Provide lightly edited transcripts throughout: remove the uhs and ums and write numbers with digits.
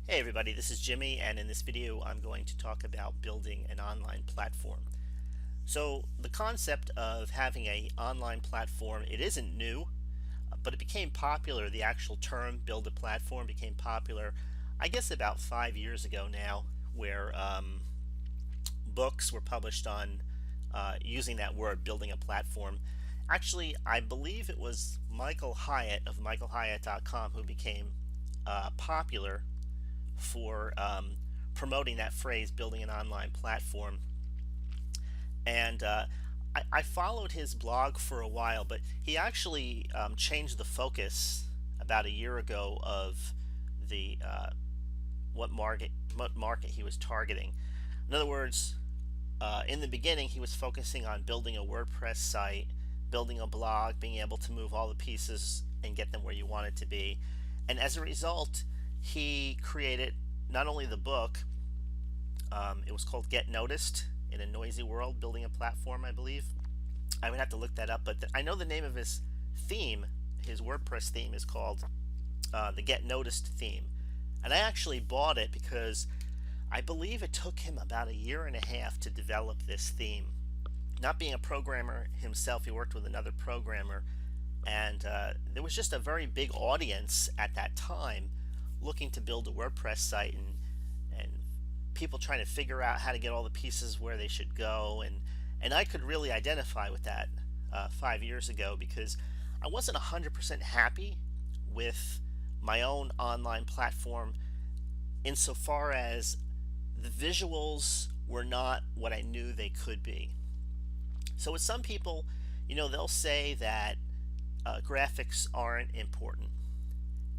Hey everybody, this is Jimmy, and in this video I'm going to talk about building an online platform. So the concept of having an online platform, it isn't new, but it became popular. The actual term build a platform became popular, I guess about 5 years ago now, where books were published on using that word, building a platform. Actually, I believe it was Michael Hyatt of michaelhyatt.com who became popular for promoting that phrase, building an online platform. And I followed his blog for a while, but he actually changed the focus about a year ago of the what market he was targeting. In other words, in the beginning, he was focusing on building a WordPress site, building a blog, being able to move all the pieces and get them where you want it to be. And as a result, he created not only the book, it was called Get Noticed in a Noisy World, Building a Platform, I believe. I would have to look that up, but I know the name of his theme, his WordPress theme, is called the Get Noticed theme. And I actually bought it because I believe it took him about a year and a half to develop this theme. Not being a programmer himself, he worked with another programmer, and there was just a very big audience at that time looking to build a WordPress site, and people trying to figure out how to get all the pieces where they should go, and I could really identify with that 5 years ago because I wasn't 100% happy with my own online platform insofar as the visuals were not what I knew they could be. So with some people, they'll say that graphics aren't important.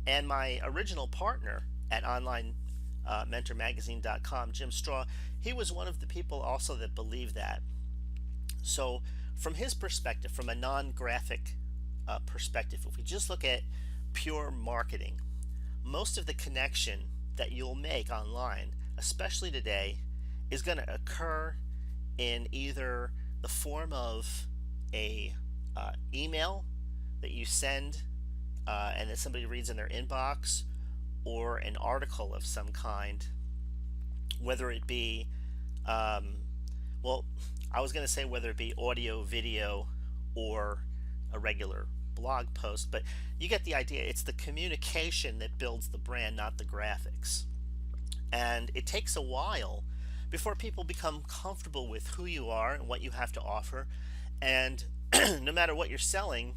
And my original partner at online mentormagazine.com, Jim Straw, he was one of the people also that believed that. So from his perspective, from a non-graphic perspective, if we just look at pure marketing, most of the connection that you'll make online, especially today, is going to occur in either the form of a email that you send and that somebody reads in their inbox, or an article of some kind, whether it be, well, I was going to say whether it be audio, video, or a regular blog post, but you get the idea. It's the communication that builds the brand, not the graphics. And it takes a while before people become comfortable with who you are and what you have to offer. And no matter what you're selling,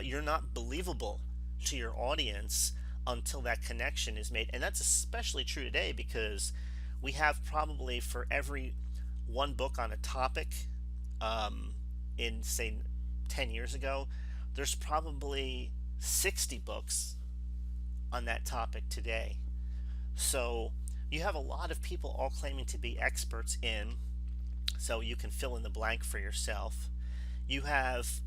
you're not believable to your audience until that connection is made. And that's especially true today because we have probably for every one book on a topic in, say, 10 years ago, there's probably 60 books on that topic today. So you have a lot of people all claiming to be experts in, so you can fill in the blank for yourself. You have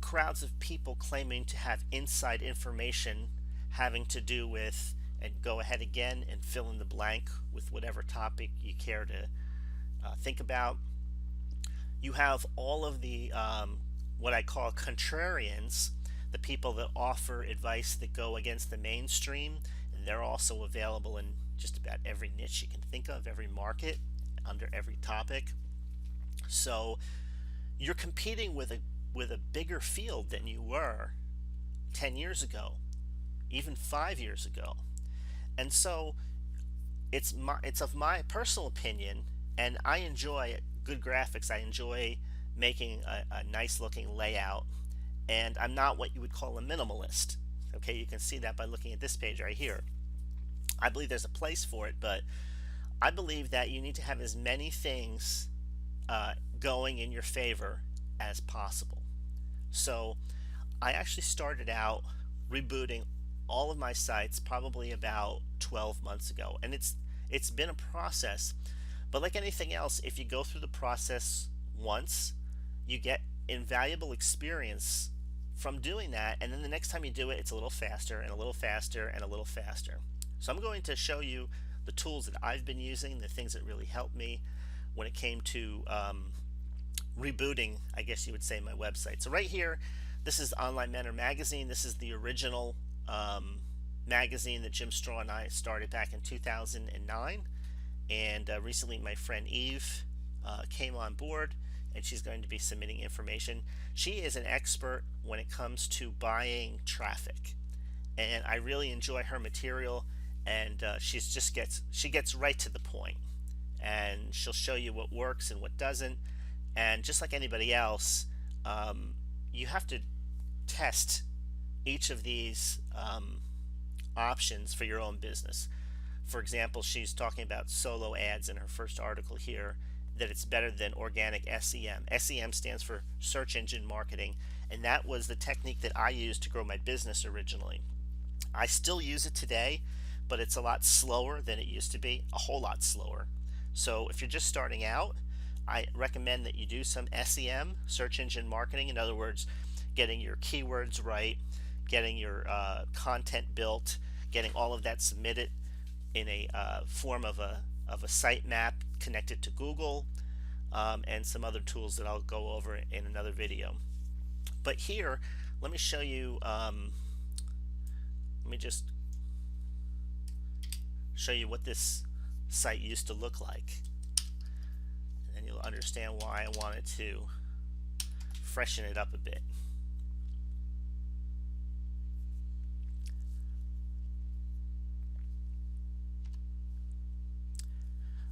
crowds of people claiming to have inside information having to do with, and go ahead again and fill in the blank with whatever topic you care to think about. You have all of the what I call contrarians, the people that offer advice that go against the mainstream, and they're also available in just about every niche you can think of, every market, under every topic. So you're competing with a bigger field than you were 10 years ago, even 5 years ago. And so it's of my personal opinion, and I enjoy good graphics. I enjoy making a nice looking layout, and I'm not what you would call a minimalist. Okay, you can see that by looking at this page right here. I believe there's a place for it, but I believe that you need to have as many things going in your favor as possible. So I actually started out rebooting all of my sites probably about 12 months ago, and it's been a process. But like anything else, if you go through the process once, you get invaluable experience from doing that, and then the next time you do it, it's a little faster and a little faster and a little faster. So I'm going to show you the tools that I've been using, the things that really helped me when it came to rebooting, I guess you would say, my website. So right here, this is Online Mentor Magazine. This is the original magazine that Jim Straw and I started back in 2009. And recently, my friend Eve came on board, and she's going to be submitting information. She is an expert when it comes to buying traffic, and I really enjoy her material. And she gets right to the point, and she'll show you what works and what doesn't. And just like anybody else, you have to test each of these options for your own business. For example, she's talking about solo ads in her first article here, that it's better than organic SEM. SEM stands for search engine marketing, and that was the technique that I used to grow my business originally. I still use it today, but it's a lot slower than it used to be, a whole lot slower. So if you're just starting out, I recommend that you do some SEM, search engine marketing. In other words, getting your keywords right, getting your content built, getting all of that submitted in a form of a site map connected to Google, and some other tools that I'll go over in another video. But here, let me show you. Let me just show you what this site used to look like, and you'll understand why I wanted to freshen it up a bit.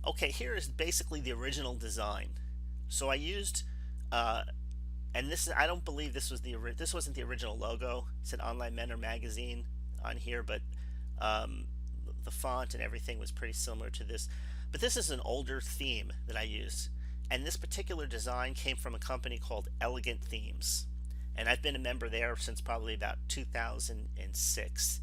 Okay, here is basically the original design. So I used, and I don't believe this wasn't the original logo. It said Online Mentor Magazine on here, but the font and everything was pretty similar to this. But this is an older theme that I use, and this particular design came from a company called Elegant Themes, and I've been a member there since probably about 2006.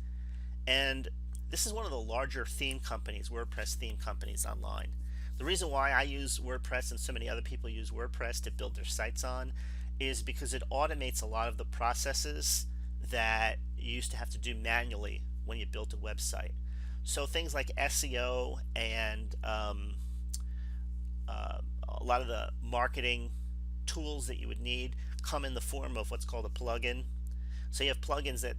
And this is one of the larger theme companies, WordPress theme companies online. The reason why I use WordPress and so many other people use WordPress to build their sites on is because it automates a lot of the processes that you used to have to do manually when you built a website. So things like SEO and a lot of the marketing tools that you would need come in the form of what's called a plugin. So you have plugins that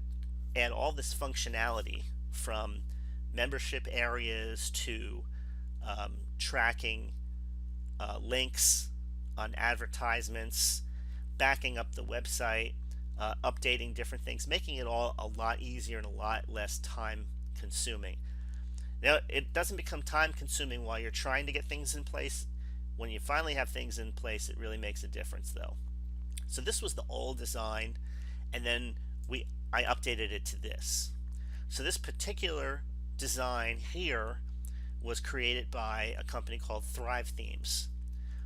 add all this functionality, from membership areas to tracking links on advertisements, backing up the website, updating different things, making it all a lot easier and a lot less time consuming. Now, it doesn't become time consuming while you're trying to get things in place. When you finally have things in place, it really makes a difference though. So this was the old design, and then I updated it to this. So this particular design here was created by a company called Thrive Themes.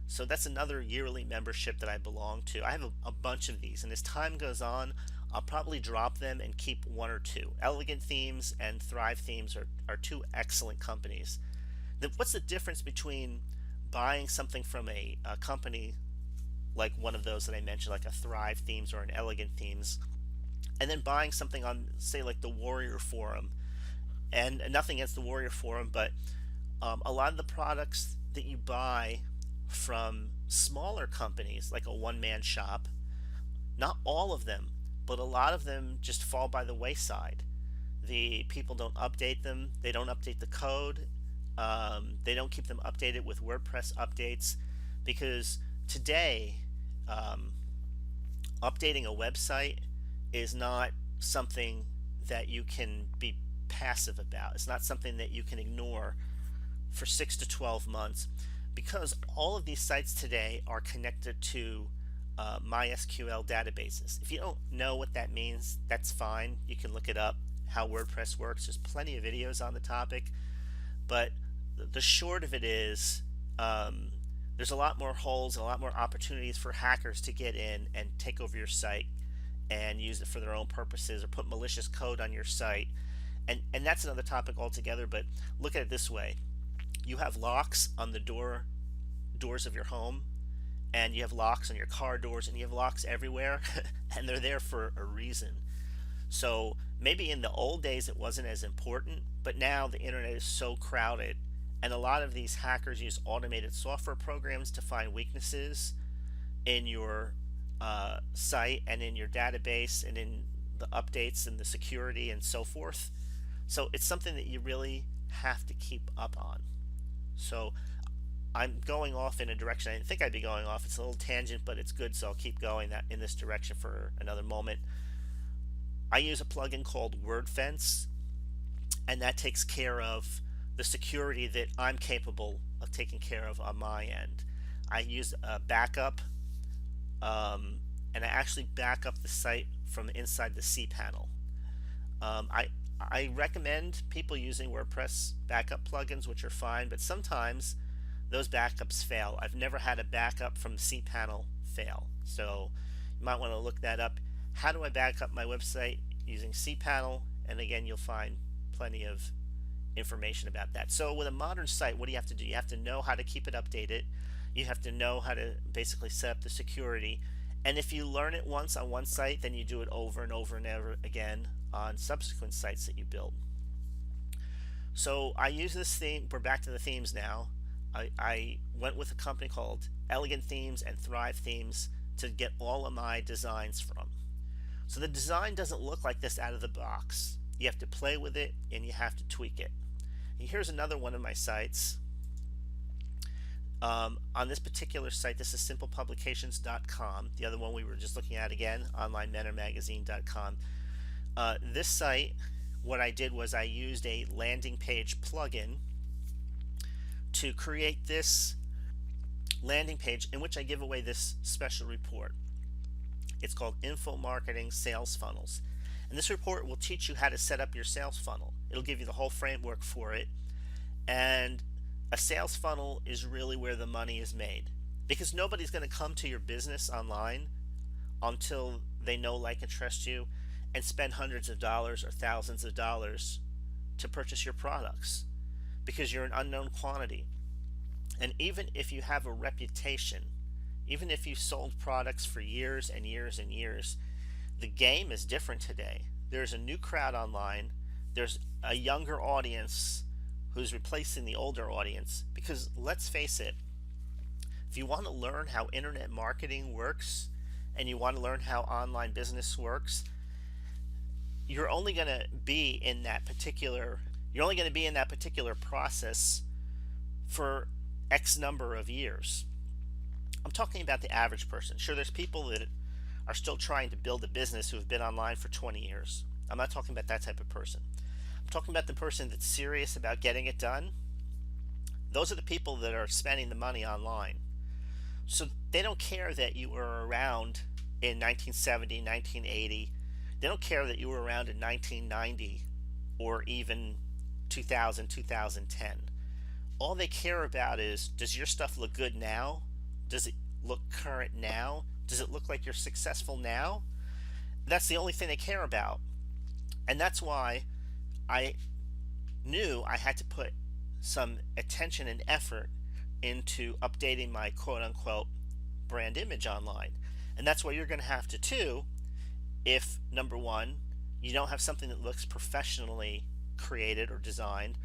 So that's another yearly membership that I belong to. I have a bunch of these, and as time goes on, I'll probably drop them and keep one or two. Elegant Themes and Thrive Themes are two excellent companies. What's the difference between buying something from a company like one of those that I mentioned, like a Thrive Themes or an Elegant Themes, and then buying something on, say, like the Warrior Forum? And nothing against the Warrior Forum, but a lot of the products that you buy from smaller companies, like a one-man shop, not all of them, but a lot of them just fall by the wayside. The people don't update them. They don't update the code. They don't keep them updated with WordPress updates, because today updating a website is not something that you can be passive about. It's not something that you can ignore for 6 to 12 months, because all of these sites today are connected to MySQL databases. If you don't know what that means, that's fine. You can look it up, how WordPress works. There's plenty of videos on the topic, but the short of it is there's a lot more holes and a lot more opportunities for hackers to get in and take over your site and use it for their own purposes, or put malicious code on your site. And that's another topic altogether, but look at it this way. You have locks on the doors of your home, and you have locks on your car doors, and you have locks everywhere, and they're there for a reason. So maybe in the old days it wasn't as important, but now the internet is so crowded, and a lot of these hackers use automated software programs to find weaknesses in your site and in your database and in the updates and the security and so forth. So it's something that you really have to keep up on. So I'm going off in a direction I didn't think I'd be going off. It's a little tangent, but it's good, so I'll keep going that in this direction for another moment. I use a plugin called WordFence, and that takes care of the security that I'm capable of taking care of on my end. I use a backup, and I actually back up the site from inside the cPanel. I recommend people using WordPress backup plugins, which are fine, but sometimes those backups fail. I've never had a backup from cPanel fail, so you might want to look that up. How do I back up my website using cPanel? And again, you'll find plenty of information about that. So with a modern site, what do you have to do? You have to know how to keep it updated. You have to know how to basically set up the security. And if you learn it once on one site, then you do it over and over and over again on subsequent sites that you build. So I use this theme. We're back to the themes now. I went with a company called Elegant Themes and Thrive Themes to get all of my designs from. So the design doesn't look like this out of the box. You have to play with it and you have to tweak it. And here's another one of my sites. On this particular site, this is simplepublications.com. The other one we were just looking at again, onlinementormagazine.com. This site, what I did was I used a landing page plugin to create this landing page in which I give away this special report. It's called Info Marketing Sales Funnels. And this report will teach you how to set up your sales funnel. It'll give you the whole framework for it. And a sales funnel is really where the money is made, because nobody's going to come to your business online until they know, like, and trust you and spend hundreds of dollars or thousands of dollars to purchase your products, because you're an unknown quantity. And even if you have a reputation, even if you've sold products for years and years and years, the game is different today. There's a new crowd online. There's a younger audience who's replacing the older audience, because let's face it, if you want to learn how internet marketing works and you want to learn how online business works, you're only going to be in that particular process for X number of years. I'm talking about the average person. Sure, there's people that are still trying to build a business who have been online for 20 years. I'm not talking about that type of person. I'm talking about the person that's serious about getting it done. Those are the people that are spending the money online. So they don't care that you were around in 1970, 1980. They don't care that you were around in 1990 or even 2000, 2010. All they care about is, does your stuff look good now? Does it look current now? Does it look like you're successful now? That's the only thing they care about. And that's why I knew I had to put some attention and effort into updating my quote-unquote brand image online. And that's what you're going to have to do if, number one, you don't have something that looks professionally created or designed,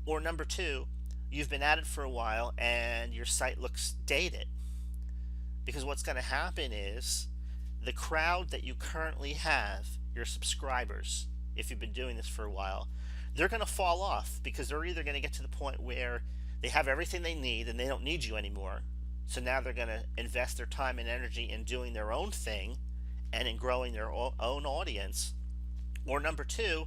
or number two, you've been at it for a while and your site looks dated. Because what's going to happen is the crowd that you currently have, your subscribers, if you've been doing this for a while, they're going to fall off, because they're either going to get to the point where they have everything they need and they don't need you anymore. So now they're going to invest their time and energy in doing their own thing and in growing their own audience. Or number two,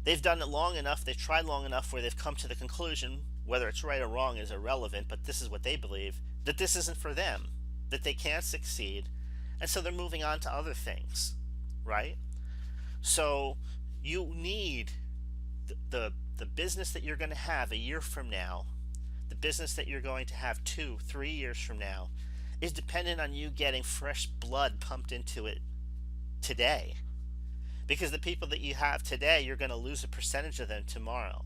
they've done it long enough, they've tried long enough where they've come to the conclusion, whether it's right or wrong is irrelevant, but this is what they believe, that this isn't for them, that they can't succeed, and so they're moving on to other things, right? So you need the business that you're going to have a year from now, the business that you're going to have 2-3 years from now, is dependent on you getting fresh blood pumped into it today. Because the people that you have today, you're going to lose a percentage of them tomorrow.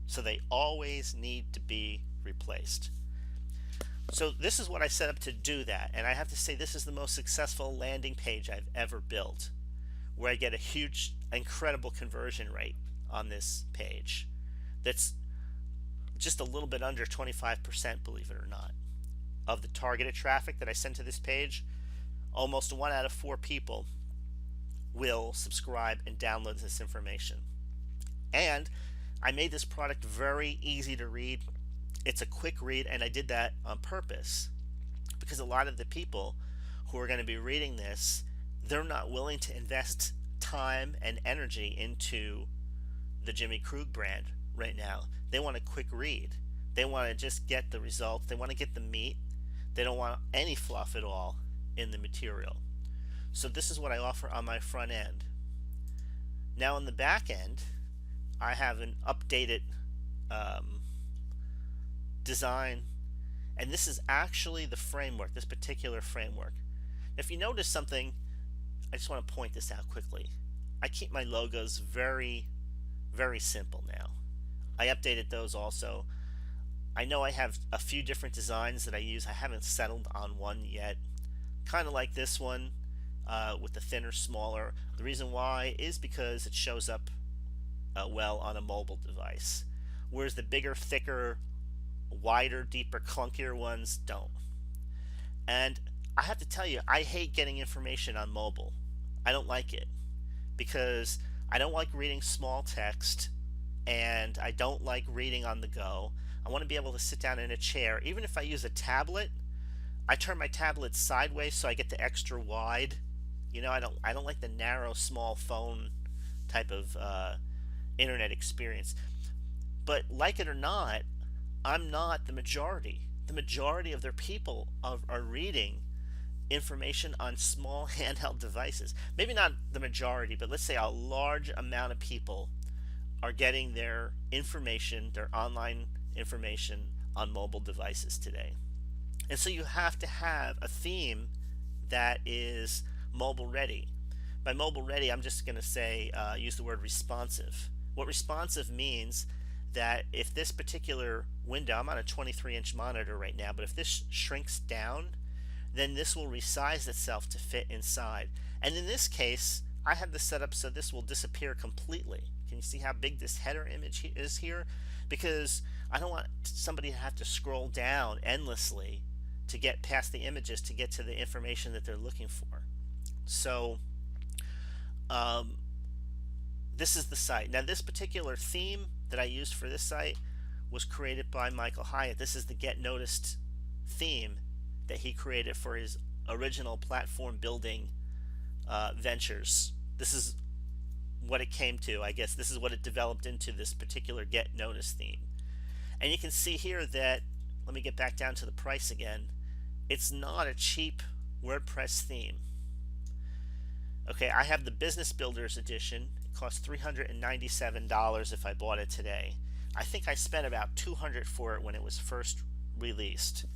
So they always need to be replaced. So this is what I set up to do that. And I have to say, this is the most successful landing page I've ever built, where I get a huge, incredible conversion rate on this page. That's just a little bit under 25%, believe it or not, of the targeted traffic that I send to this page. Almost 1 out of 4 people will subscribe and download this information. And I made this product very easy to read. It's a quick read, and I did that on purpose because a lot of the people who are going to be reading this, they're not willing to invest time and energy into the Jimmy Krug brand right now. They want a quick read. They want to just get the results. They want to get the meat. They don't want any fluff at all in the material. So this is what I offer on my front end. Now on the back end, I have an updated design, and this is actually the framework, this particular framework. If you notice something, I just want to point this out quickly. I keep my logos very, very simple now. I updated those also. I know I have a few different designs that I use. I haven't settled on one yet. Kind of like this one with the thinner, smaller. The reason why is because it shows up well on a mobile device, whereas the bigger, thicker, wider, deeper, clunkier ones don't. And I have to tell you, I hate getting information on mobile. I don't like it because I don't like reading small text, and I don't like reading on the go. I want to be able to sit down in a chair. Even if I use a tablet, I turn my tablet sideways so I get the extra wide. You know, I don't like the narrow, small phone type of internet experience. But like it or not, I'm not the majority. The majority of their people are reading information on small handheld devices. Maybe not the majority, but let's say a large amount of people are getting their information, their online information, on mobile devices today. And so you have to have a theme that is mobile ready. By mobile ready, I'm just going to say use the word responsive. What responsive means that if this particular window, I'm on a 23-inch monitor right now, but if this shrinks down, then this will resize itself to fit inside. And in this case, I have this set up so this will disappear completely. Can you see how big this header image is here? Because I don't want somebody to have to scroll down endlessly to get past the images to get to the information that they're looking for. So this is the site. Now this particular theme that I used for this site was created by Michael Hyatt. This is the Get Noticed theme that he created for his original platform building ventures. This is what it came to, I guess. This is what it developed into, this particular Get Noticed theme. And you can see here that, let me get back down to the price again, it's not a cheap WordPress theme. Okay, I have the Business Builders edition. It costs $397 if I bought it today. I think I spent about $200 for it when it was first released.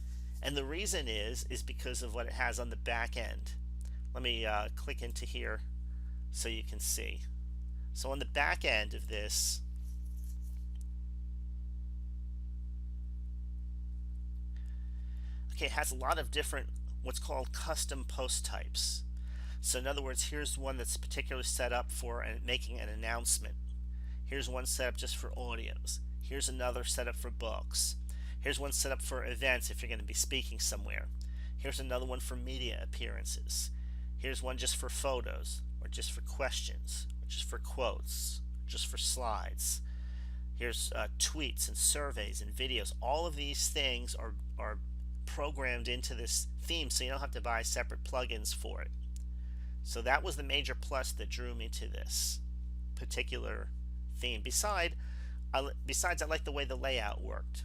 And the reason is because of what it has on the back end. Let me click into here so you can see. So on the back end of this, okay, it has a lot of different what's called custom post types. So in other words, here's one that's particularly set up for making an announcement. Here's one set up just for audios. Here's another set up for books. Here's one set up for events if you're going to be speaking somewhere. Here's another one for media appearances. Here's one just for photos, or just for questions, or just for quotes, or just for slides. Here's tweets and surveys and videos. All of these things are programmed into this theme, so you don't have to buy separate plugins for it. So that was the major plus that drew me to this particular theme. Besides, I like the way the layout worked.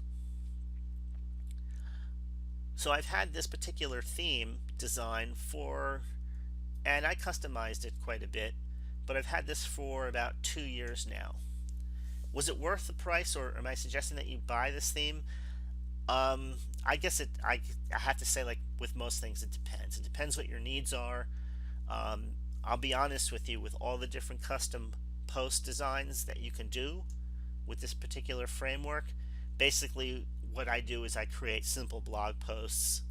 So I've had this particular theme design for, and I customized it quite a bit, but I've had this for about 2 years now. Was it worth the price, or am I suggesting that you buy this theme? I guess I have to say, like with most things, it depends. It depends what your needs are. I'll be honest with you, with all the different custom post designs that you can do with this particular framework, basically what I do is I create simple blog posts,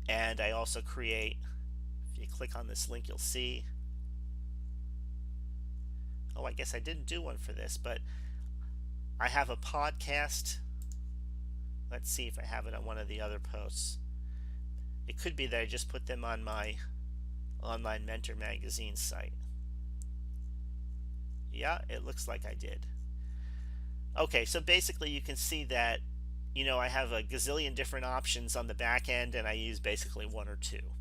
and I also create, if you click on this link, you'll see, oh, I guess I didn't do one for this, but I have a podcast. Let's see if I have it on one of the other posts. It could be that I just put them on my Online Mentor magazine site. Yeah, it looks like I did. Okay, so basically you can see that, I have a gazillion different options on the back end and I use basically one or two.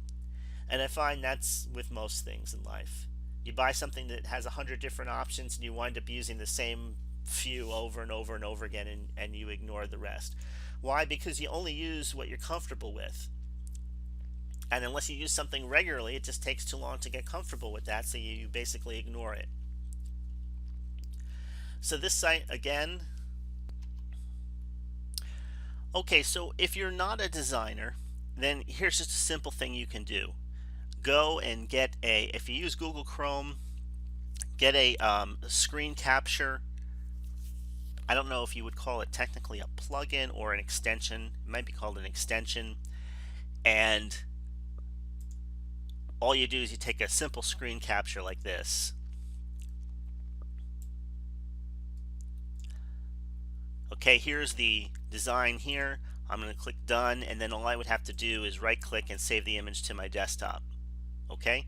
And I find that's with most things in life. You buy something that has 100 different options and you wind up using the same few over and over and over again, and you ignore the rest. Why? Because you only use what you're comfortable with. And unless you use something regularly, it just takes too long to get comfortable with that, so you basically ignore it. So this site again, okay, so if you're not a designer, then here's just a simple thing you can do. Go and get if you use Google Chrome, get a screen capture. I don't know if you would call it technically a plugin or an extension. It might be called an extension. And all you do is you take a simple screen capture like this. Okay, here's the design here. I'm going to click done, and then all I would have to do is right click and save the image to my desktop. Okay,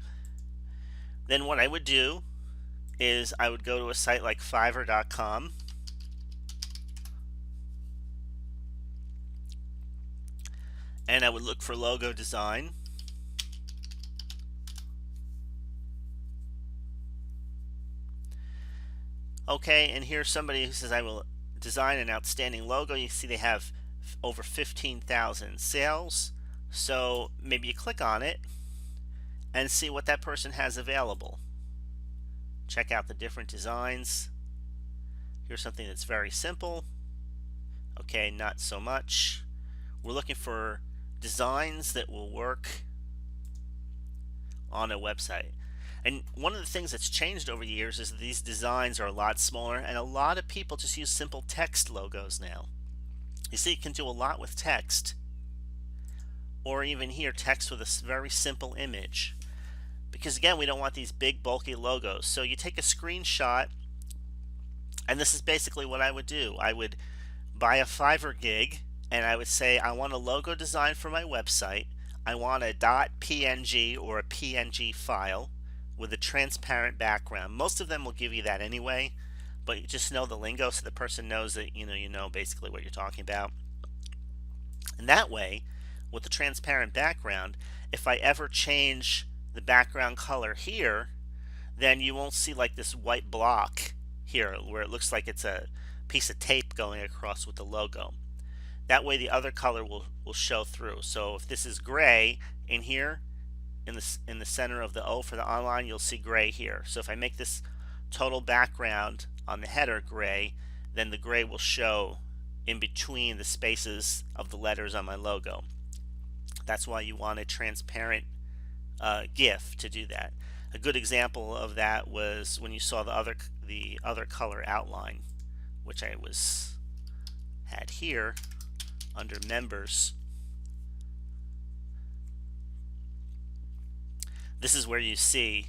then what I would do is I would go to a site like Fiverr.com, and I would look for logo design. Okay, and here's somebody who says I will design an outstanding logo. You see they have over 15,000 sales. So maybe you click on it and see what that person has available. Check out the different designs. Here's something that's very simple. Okay, not so much. We're looking for designs that will work on a website. And one of the things that's changed over the years is that these designs are a lot smaller, and a lot of people just use simple text logos now. You see, you can do a lot with text, or even here text with a very simple image, because again, we don't want these big bulky logos. So you take a screenshot, and this is basically what I would do. I would buy a Fiverr gig, and I would say I want a logo design for my website. I want a .png or a PNG file with a transparent background. Most of them will give you that anyway, but you just know the lingo so the person knows that you know basically what you're talking about. And that way, with the transparent background, if I ever change the background color here, then you won't see like this white block here where it looks like it's a piece of tape going across with the logo. That way the other color will show through. So if this is gray in here, in the center of the O for the online, you'll see gray here. So if I make this total background on the header gray, then the gray will show in between the spaces of the letters on my logo. That's why you want a transparent GIF to do that. A good example of that was when you saw the other color outline, which I had here under members. This is where you see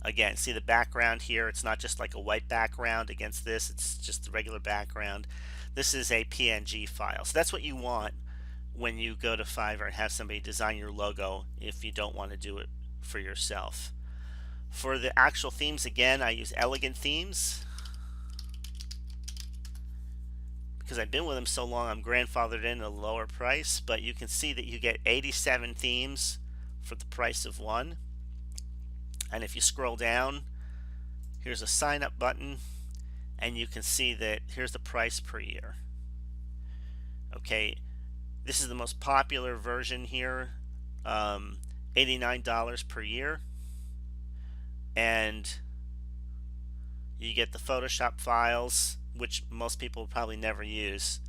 the background here. It's not just like a white background against this, it's just the regular background. This is a PNG file. So that's what you want when you go to Fiverr and have somebody design your logo if you don't want to do it for yourself. For the actual themes, again, I use Elegant Themes. Because I've been with them so long, I'm grandfathered in at a lower price, but you can see that you get 87 themes for the price of one. And if you scroll down, here's a sign up button, and you can see that here's the price per year. Okay, this is the most popular version here, $89 per year, and you get the Photoshop files, which most people probably never use,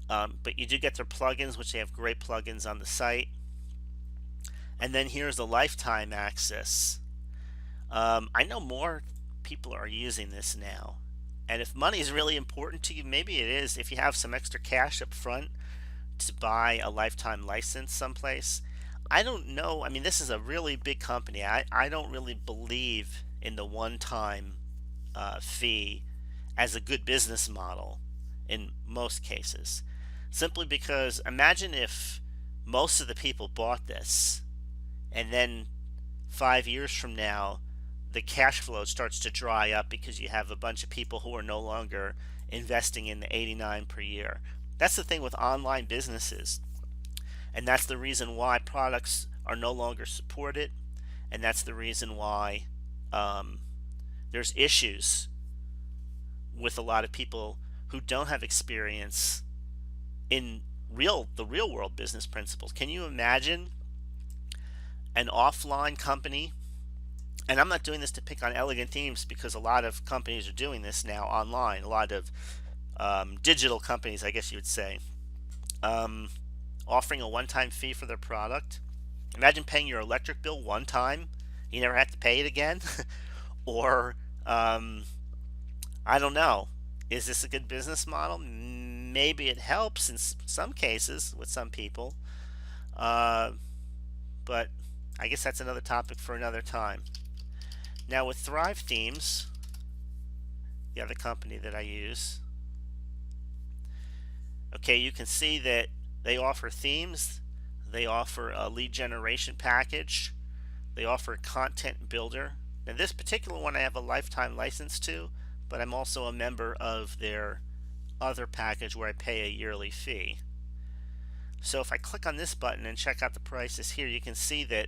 but you do get their plugins, which they have great plugins on the site. And then here's the lifetime access. I know more people are using this now, and if money is really important to you, maybe it is. If you have some extra cash up front to buy a lifetime license someplace, I don't know. I mean, this is a really big company. I don't really believe in the one-time fee as a good business model in most cases, simply because imagine if most of the people bought this, and then 5 years from now the cash flow starts to dry up because you have a bunch of people who are no longer investing in the 89 per year. That's the thing with online businesses, and that's the reason why products are no longer supported, and that's the reason why um, there's issues with a lot of people who don't have experience in the real world business principles. Can you imagine an offline company? And I'm not doing this to pick on Elegant Themes, because a lot of companies are doing this now online. A lot of digital companies, I guess you would say, um, offering a one-time fee for their product. Imagine paying your electric bill one time, you never have to pay it again. Or I don't know. Is this a good business model? Maybe it helps in some cases with some people, uh, but I guess that's another topic for another time. Now with Thrive Themes, the other company that I use, okay, you can see that they offer themes, they offer a lead generation package, they offer a content builder. Now this particular one I have a lifetime license to, but I'm also a member of their other package where I pay a yearly fee. So if I click on this button and check out the prices here, you can see that,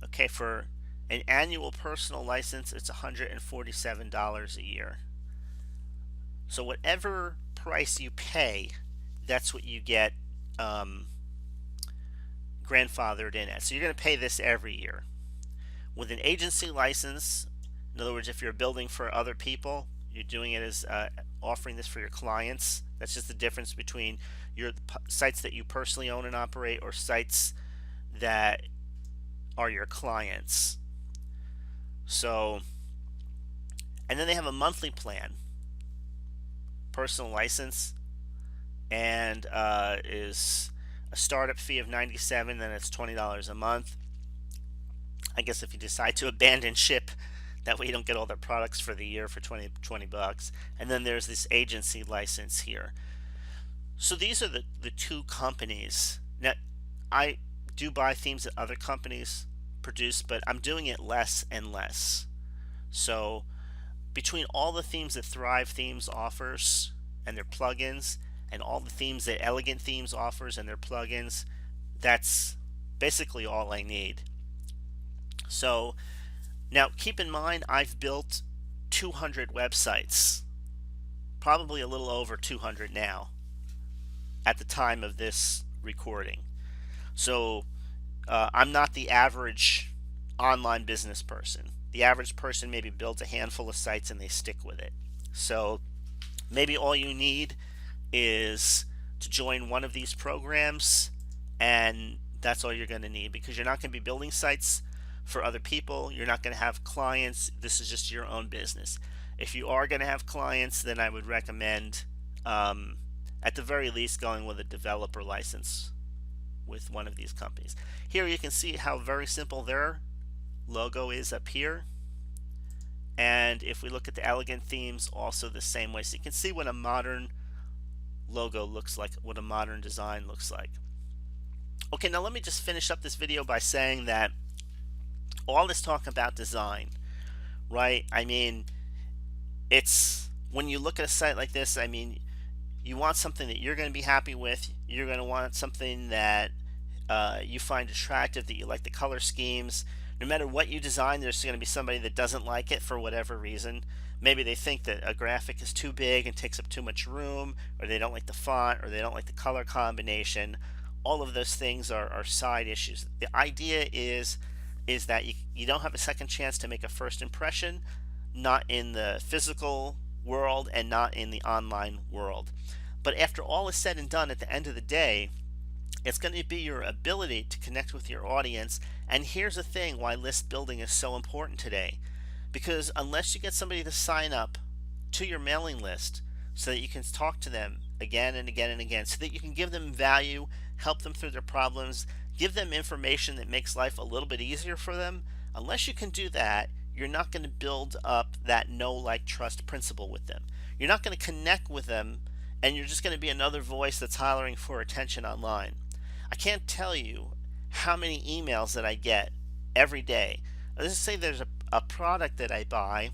okay, for an annual personal license, it's $147 a year. So whatever price you pay, that's what you get grandfathered in at. So you're going to pay this every year. With an agency license, in other words, if you're building for other people, you're doing it as offering this for your clients. That's just the difference between your sites that you personally own and operate, or sites that are your clients. So, and then they have a monthly plan, personal license, and is a startup fee of $97, then it's $20 a month. I guess if you decide to abandon ship, that way you don't get all their products for the year for 20 bucks. And then there's this agency license here. So these are the two companies. Now, I do buy themes that other companies produce, but I'm doing it less and less. So between all the themes that Thrive Themes offers and their plugins, and all the themes that Elegant Themes offers and their plugins, that's basically all I need. So now keep in mind, I've built 200 websites, probably a little over 200 now at the time of this recording. So I'm not the average online business person. The average person maybe builds a handful of sites and they stick with it. So maybe all you need is to join one of these programs, and that's all you're going to need, because you're not going to be building sites for other people. You're not going to have clients. This is just your own business. If you are going to have clients, then I would recommend at the very least going with a developer license with one of these companies. Here you can see how very simple their logo is up here, and if we look at the Elegant Themes, also the same way. So you can see what a modern logo looks like, what a modern design looks like. Okay, now let me just finish up this video by saying that all this talk about design, right? I mean, it's, when you look at a site like this, I mean, you want something that you're going to be happy with. You're going to want something that you find attractive, that you like the color schemes. No matter what you design, there's going to be somebody that doesn't like it for whatever reason. Maybe they think that a graphic is too big and takes up too much room, or they don't like the font, or they don't like the color combination. All of those things are side issues. The idea is that you don't have a second chance to make a first impression, not in the physical world and not in the online world. But after all is said and done, at the end of the day, it's going to be your ability to connect with your audience. And here's the thing why list building is so important today. Because unless you get somebody to sign up to your mailing list so that you can talk to them again and again and again, so that you can give them value, help them through their problems, give them information that makes life a little bit easier for them, unless you can do that, you're not going to build up that know, like, trust principle with them. You're not going to connect with them, and you're just going to be another voice that's hollering for attention online. I can't tell you how many emails that I get every day. Let's say there's a product that I buy,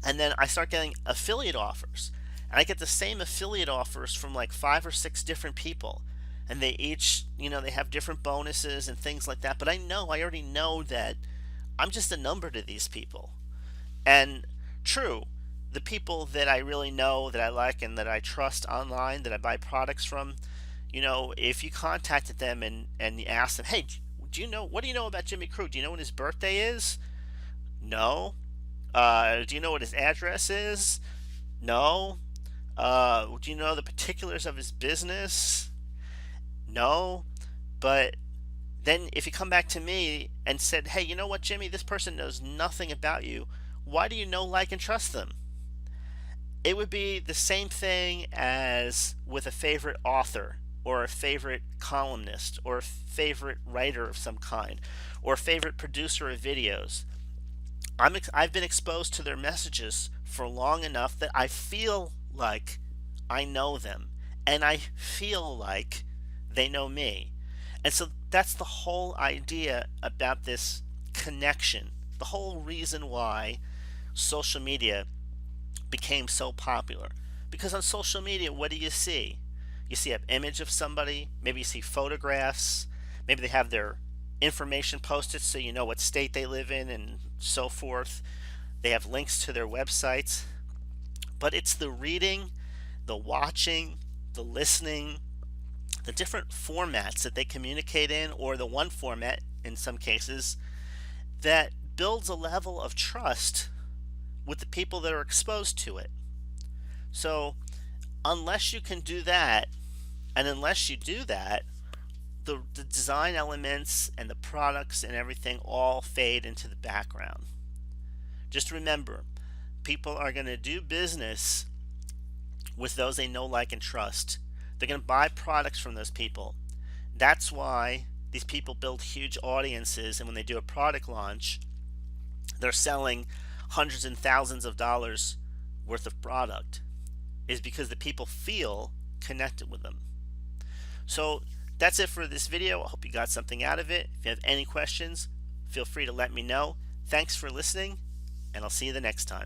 And then I start getting affiliate offers. And I get the same affiliate offers from like 5 or 6 different people. And they each, they have different bonuses and things like that. But I already know that I'm just a number to these people. And true, the people that I really know, that I like, and that I trust online, that I buy products from, if you contacted them and you asked them, hey, what do you know about Jimmy Crew? Do you know when his birthday is? No. Do you know what his address is? No. Do you know the particulars of his business? No. But then if you come back to me and said, hey, you know what, Jimmy, this person knows nothing about you. Why do you know, like, and trust them? It would be the same thing as with a favorite author or a favorite columnist or a favorite writer of some kind or a favorite producer of videos. I've been exposed to their messages for long enough that I feel like I know them and I feel like they know me. And so that's the whole idea about this connection. The whole reason why social media became so popular. Because on social media, what do you see? You see an image of somebody, maybe you see photographs, maybe they have their information posted so you know what state they live in and so forth. They have links to their websites. But it's the reading, the watching, the listening, the different formats that they communicate in, or the one format in some cases, that builds a level of trust with the people that are exposed to it. So unless you can do that, and unless you do that, the design elements and the products and everything all fade into the background. Just remember, people are going to do business with those they know, like, and trust. They're going to buy products from those people. That's why these people build huge audiences, and when they do a product launch, they're selling hundreds and thousands of dollars worth of product, is because the people feel connected with them. So that's it for this video. I hope you got something out of it. If you have any questions, feel free to let me know. Thanks for listening, and I'll see you the next time.